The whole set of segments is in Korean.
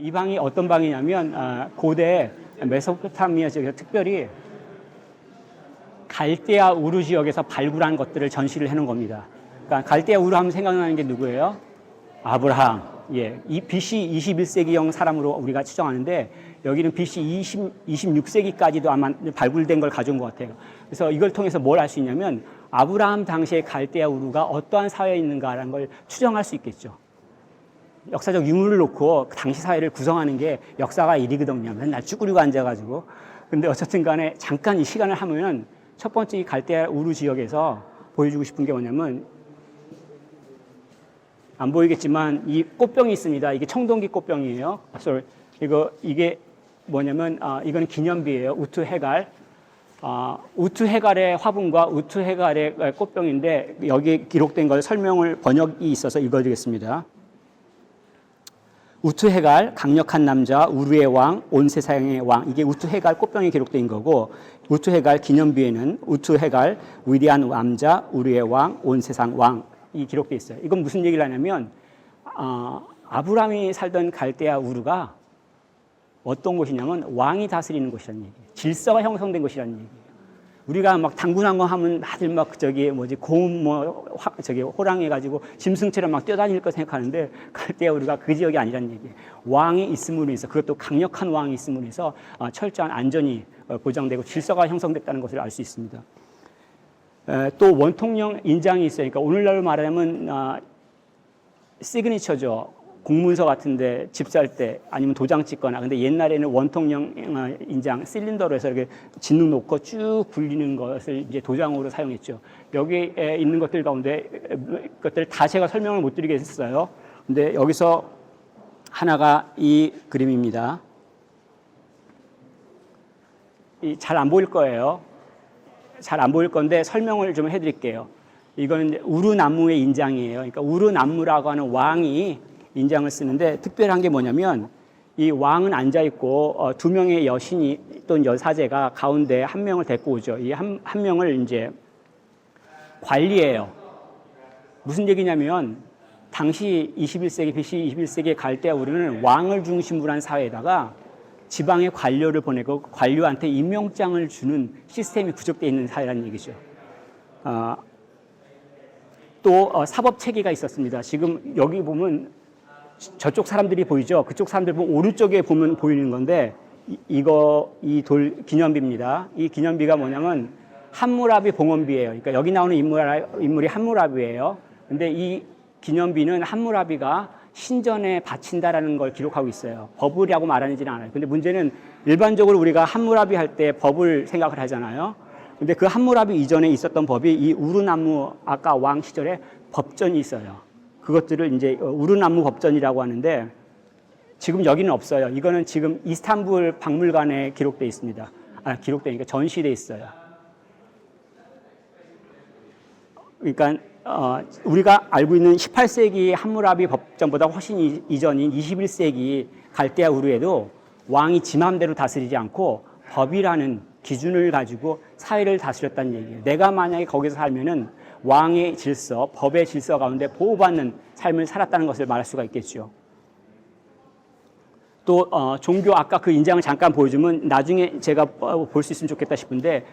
이 방이 어떤 방이냐면 고대 메소포타미아 지역에서 특별히 갈대아 우르 지역에서 발굴한 것들을 전시를 해놓은 겁니다. 그러니까 갈대아 우르 하면 생각나는 게 누구예요? 아브라함. 예, 이 BC 21세기형 사람으로 우리가 추정하는데 여기는 BC 26세기까지도 아마 발굴된 걸 가져온 것 같아요. 그래서 이걸 통해서 뭘 알 수 있냐면 아브라함 당시의 갈대아 우르가 어떠한 사회에 있는가라는 걸 추정할 수 있겠죠. 역사적 유물을 놓고 당시 사회를 구성하는 게 역사가 일이거든요. 맨날 쭈그리고 앉아가지고. 근데 어쨌든 간에 잠깐 이 시간을 하면 첫 번째 이 갈대아 우르 지역에서 보여주고 싶은 게 뭐냐면 안 보이겠지만 이 꽃병이 있습니다. 이게 청동기 꽃병이에요. 이게 뭐냐면 이거는 기념비예요. 우투 헤갈. 우투 헤갈의 화분과 우투 헤갈의 꽃병인데 여기에 기록된 걸 설명을 번역이 있어서 읽어드리겠습니다. 우투 헤갈, 강력한 남자, 우르의 왕, 온 세상의 왕. 이게 우투 헤갈 꽃병에 기록된 거고 우투 헤갈 기념비에는 우투 헤갈, 위대한 남자, 우르의 왕, 온 세상 왕. 이 기록되어 있어요. 이건 무슨 얘기를 하냐면 아브라함이 살던 갈대아 우르가 어떤 곳이냐면 왕이 다스리는 곳이라는 얘기예요. 질서가 형성된 곳이라는 얘기예요. 우리가 막 당군한 거 하면 다들 막 곰 호랑이 해가지고 짐승처럼 막 뛰어다닐 거 생각하는데 갈대아 우르가 그 지역이 아니라는 얘기예요. 왕이 있음으로 해서 그것도 강력한 왕이 있음으로 해서 철저한 안전이 보장되고 질서가 형성됐다는 것을 알 수 있습니다. 또 원통령 인장이 있어요. 그러니까 오늘날로 말하면 시그니처죠. 공문서 같은데 집 살 때 아니면 도장 찍거나. 근데 옛날에는 원통령 인장 실린더로 해서 이렇게 짓는 놓고 쭉 굴리는 것을 이제 도장으로 사용했죠. 여기에 있는 것들 가운데 것들 다 제가 설명을 못 드리겠어요. 근데 여기서 하나가 이 그림입니다. 잘 안 보일 거예요. 잘 안 보일 건데 설명을 좀 해드릴게요. 이거는 우르나무의 인장이에요. 그러니까 우르나무라고 하는 왕이 인장을 쓰는데 특별한 게 뭐냐면 이 왕은 앉아 있고 두 명의 여신이 또는 여사제가 가운데 한 명을 데리고 오죠. 이 한 명을 이제 관리해요. 무슨 얘기냐면 당시 21세기 BC 21세기의 갈대아 우르는 왕을 중심으로 한 사회에다가 지방의 관료를 보내고 관료한테 임명장을 주는 시스템이 구축되어 있는 사회라는 얘기죠. 또 사법 체계가 있었습니다. 지금 여기 보면 저쪽 사람들이 보이죠. 그쪽 사람들 보면 오른쪽에 보면 보이는 건데 이 돌 기념비입니다. 이 기념비가 뭐냐면 함무라비 봉헌비예요. 그러니까 여기 나오는 인물이 함무라비예요. 근데 이 기념비는 함무라비가 신전에 바친다라는 걸 기록하고 있어요. 법이라고 말하지는 않아요. 근데 문제는 일반적으로 우리가 함무라비 할 때 법을 생각을 하잖아요. 근데 그 함무라비 이전에 있었던 법이 이 우르나무 아까 왕 시절에 법전이 있어요. 그것들을 이제 우르나무 법전이라고 하는데 지금 여기는 없어요. 이거는 지금 이스탄불 박물관에 기록되어 있습니다. 기록되니까 전시되어 있어요. 그러니까 우리가 알고 있는 18세기 함무라비 법전보다 훨씬 이전인 21세기 갈대아 우르에도 왕이 지 맘대로 다스리지 않고 법이라는 기준을 가지고 사회를 다스렸다는 얘기예요. 내가 만약에 거기서 살면은 왕의 질서, 법의 질서 가운데 보호받는 삶을 살았다는 것을 말할 수가 있겠죠. 또 종교 아까 그 인장을 잠깐 보여주면 나중에 제가 볼 수 있으면 좋겠다 싶은데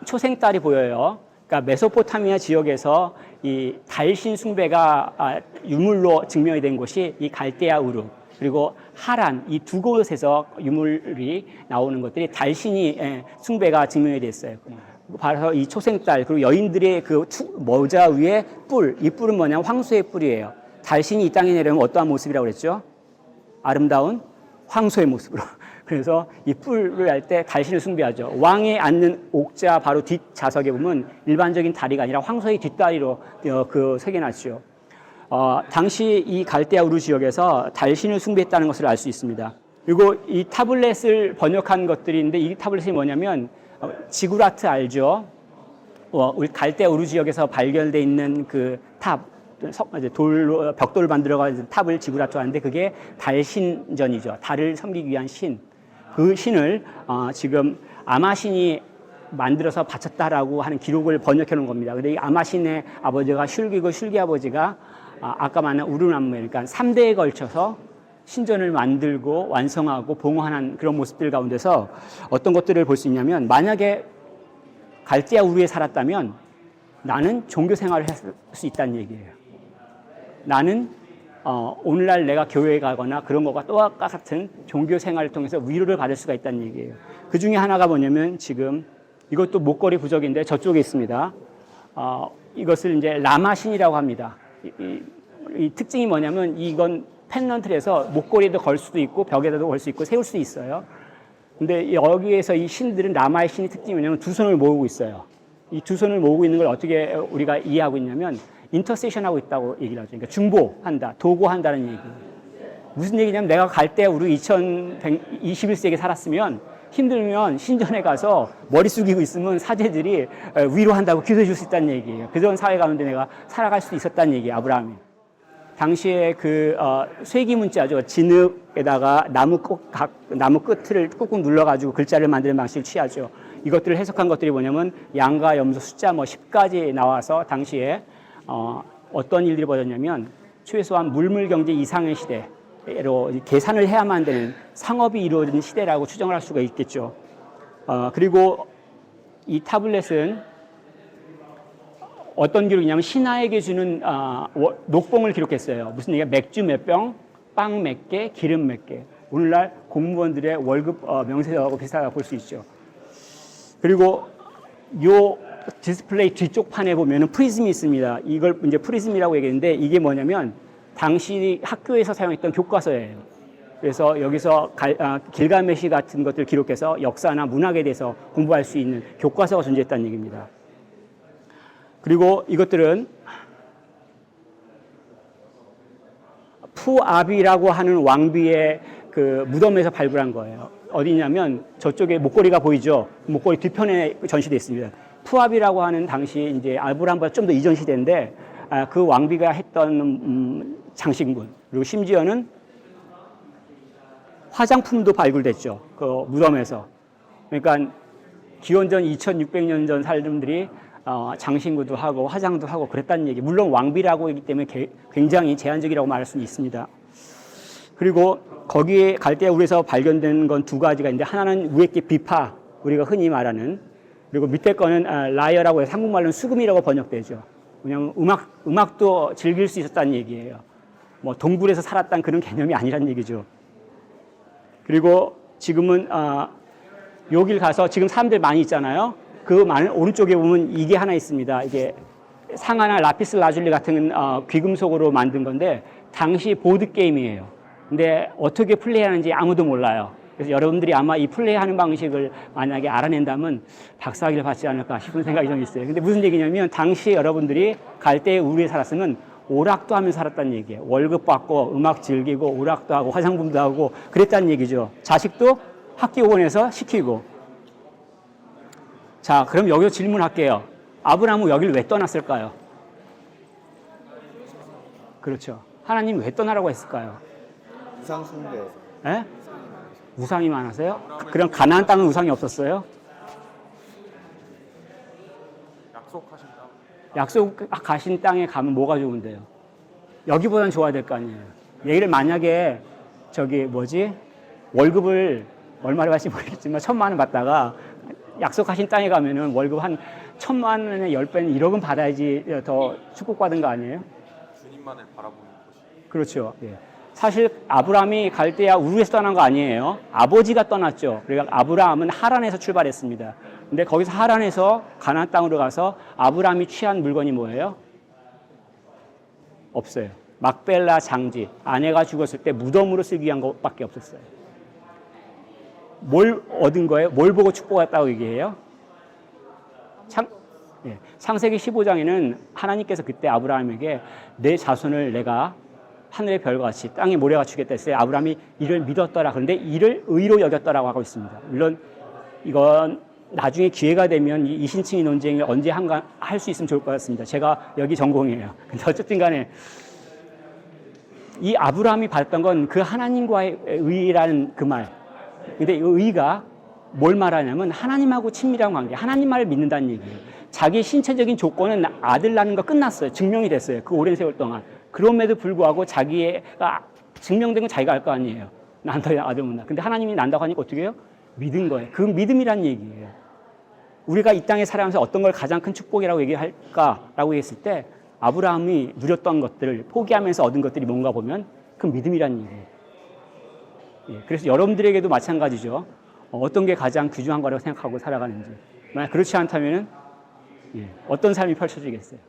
초생달이 보여요. 그러니까 메소포타미아 지역에서 이 달신 숭배가 유물로 증명이 된 곳이 이 갈대아 우르 그리고 하란 이 두 곳에서 유물이 나오는 것들이 달신이 숭배가 증명이 됐어요. 바로 이 초생달 그리고 여인들의 그 모자 위에 뿔, 이 뿔은 뭐냐면 황소의 뿔이에요. 달신이 이 땅에 내려오면 어떠한 모습이라고 그랬죠? 아름다운 황소의 모습으로. 그래서 이 뿔을 할 때 달신을 숭배하죠. 왕에 앉는 옥자 바로 뒷좌석에 보면 일반적인 다리가 아니라 황소의 뒷다리로 그 새겨놨죠. 당시 이 갈대아 우르 지역에서 달신을 숭배했다는 것을 알 수 있습니다. 그리고 이 타블렛을 번역한 것들인데 이 타블렛이 뭐냐면 지구라트 알죠? 우리 갈대아 우르 지역에서 발견되어 있는 그 탑, 돌로 벽돌을 만들어가지고 탑을 지구라트 하는데 그게 달신전이죠. 달을 섬기기 위한 신. 그 신을 지금 아마신이 만들어서 바쳤다라고 하는 기록을 번역해 놓은 겁니다. 근데 이 아마신의 아버지가 슐기고 슐기 아버지가 아까 말한 우르나무에 그러니까 3대에 걸쳐서 신전을 만들고 완성하고 봉헌한 그런 모습들 가운데서 어떤 것들을 볼 수 있냐면, 만약에 갈대아 우르에 살았다면 나는 종교 생활을 할 수 있다는 얘기예요. 나는 오늘날 내가 교회에 가거나 그런 것과 또 같은 종교 생활을 통해서 위로를 받을 수가 있다는 얘기예요. 그 중에 하나가 뭐냐면, 지금 이것도 목걸이 부적인데 저쪽에 있습니다. 이것을 이제 라마신이라고 합니다. 이 특징이 뭐냐면, 이건 펜넌트를 해서 목걸이에도 걸 수도 있고 벽에도 걸 수 있고 세울 수 있어요. 근데 여기에서 이 신들은, 라마의 신의 특징이 뭐냐면 두 손을 모으고 있어요. 이 두 손을 모으고 있는 걸 어떻게 우리가 이해하고 있냐면, 인터세션하고 있다고 얘기를 하죠. 그러니까 중보한다, 도구한다는 얘기예요. 무슨 얘기냐면, 내가 갈대아 우르 21세기에 살았으면, 힘들면 신전에 가서 머리 숙이고 있으면 사제들이 위로한다고 기도해 줄 수 있다는 얘기예요. 그런 사회 가운데 내가 살아갈 수 있었다는 얘기예요, 아브라함이. 당시에 그 쇠기 문자죠. 진흙에다가 나무 끝을 꾹꾹 눌러가지고 글자를 만드는 방식을 취하죠. 이것들을 해석한 것들이 뭐냐면, 양과 염소 숫자 10까지 나와서 당시에 어떤 일들이 벌어졌냐면, 최소한 물물 경제 이상의 시대로 계산을 해야만 되는 상업이 이루어진 시대라고 추정을 할 수가 있겠죠. 그리고 이 타블렛은 어떤 기록이냐면, 신하에게 주는 녹봉을 기록했어요. 무슨 얘기야? 맥주 몇 병, 빵 몇 개, 기름 몇 개. 오늘날 공무원들의 월급 명세서하고 비슷하다고 볼 수 있죠. 그리고 요 디스플레이 뒤쪽 판에 보면은 프리즘이 있습니다. 이걸 이제 프리즘이라고 얘기했는데, 이게 뭐냐면 당시 학교에서 사용했던 교과서예요. 그래서 여기서 길가메시 같은 것들을 기록해서 역사나 문학에 대해서 공부할 수 있는 교과서가 존재했다는 얘기입니다. 그리고 이것들은 푸아비라고 하는 왕비의 그 무덤에서 발굴한 거예요. 어디냐면 저쪽에 목걸이가 보이죠? 목걸이 뒤편에 전시되어 있습니다. 푸아비라고 하는 당시 이제 아브라함보다 좀 더 이전 시대인데, 그 왕비가 했던 장식물, 그리고 심지어는 화장품도 발굴됐죠. 그 무덤에서. 그러니까 기원전 2600년 전 사람들이 장신구도 하고 화장도 하고 그랬다는 얘기. 물론 왕비라고 하기 때문에 굉장히 제한적이라고 말할 수는 있습니다. 그리고 거기에 갈대아 우르에서 발견된 건 두 가지가 있는데, 하나는 위에 게 비파, 우리가 흔히 말하는, 그리고 밑에 거는 라이어라고 해서 한국말로는 수금이라고 번역되죠. 왜냐하면 음악도 즐길 수 있었다는 얘기예요. 뭐 동굴에서 살았다는 그런 개념이 아니란 얘기죠. 그리고 지금은 여길 가서 지금 사람들 많이 있잖아요. 그 많은 오른쪽에 보면 이게 하나 있습니다. 이게 상아나 라피스 라줄리 같은 귀금속으로 만든 건데, 당시 보드 게임이에요. 근데 어떻게 플레이하는지 아무도 몰라요. 그래서 여러분들이 아마 이 플레이하는 방식을 만약에 알아낸다면 박사학위를 받지 않을까 싶은 생각이 좀 있어요. 근데 무슨 얘기냐면, 당시 여러분들이 갈대아 우르에 살았으면 오락도 하면서 살았다는 얘기예요. 월급 받고 음악 즐기고 오락도 하고 화장품도 하고 그랬다는 얘기죠. 자식도 학교 보내서 시키고. 자, 그럼 여기서 질문할게요. 아브라함은 여기를 왜 떠났을까요? 그렇죠. 하나님 왜 떠나라고 했을까요? 우상 숭배. 예? 우상이 많아서요? 그럼 가나안 땅은 우상이 없었어요? 약속하신 땅에 가면 뭐가 좋은데요? 여기보단 좋아야 될 거 아니에요. 얘를 만약에 월급을 얼마를 받을지 모르겠지만 1,000만 원 받다가 약속하신 땅에 가면은 월급 한 1,000만 원에 10배는 1억은 받아야지 더 축복받은 거 아니에요? 주님만을 바라보는 것이. 그렇죠. 예. 사실 아브라함이 갈대아 우르에서 떠난 거 아니에요. 아버지가 떠났죠. 그러니까 아브라함은 하란에서 출발했습니다. 근데 거기서 하란에서 가나안 땅으로 가서 아브라함이 취한 물건이 뭐예요? 없어요. 막벨라 장지, 아내가 죽었을 때 무덤으로 쓰기 위한 것밖에 없었어요. 뭘 얻은 거예요? 뭘 보고 축복했다고 얘기해요? 창세기 15장에는 하나님께서 그때 아브라함에게 내 자손을 내가 하늘의 별과 같이 땅의 모래같이 주겠다 했어요. 아브라함이 이를 믿었더라. 그런데 이를 의로 여겼더라고 하고 있습니다. 물론 이건 나중에 기회가 되면 이 이신칭의 논쟁을 언제 할 수 있으면 좋을 것 같습니다. 제가 여기 전공이에요. 근데 어쨌든 간에 이 아브라함이 받았던 건 그 하나님과의 의라는 그 말. 근데 이 의가 뭘 말하냐면 하나님하고 친밀한 관계, 하나님 말을 믿는다는 얘기예요. 자기 신체적인 조건은 아들 낳는 거 끝났어요. 증명이 됐어요. 그 오랜 세월 동안. 그럼에도 불구하고 자기가 증명된 건 자기가 알 거 아니에요. 난다 아들 못 낳아. 근데 하나님이 난다고 하니까 어떻게 해요? 믿은 거예요. 그 믿음이란 얘기예요. 우리가 이 땅에 살아가면서 어떤 걸 가장 큰 축복이라고 얘기할까라고 했을 때 아브라함이 누렸던 것들을 포기하면서 얻은 것들이 뭔가 보면 그 믿음이란 얘기예요. 예, 그래서 여러분들에게도 마찬가지죠. 어떤 게 가장 귀중한 거라고 생각하고 살아가는지. 만약 그렇지 않다면 어떤 삶이 펼쳐지겠어요?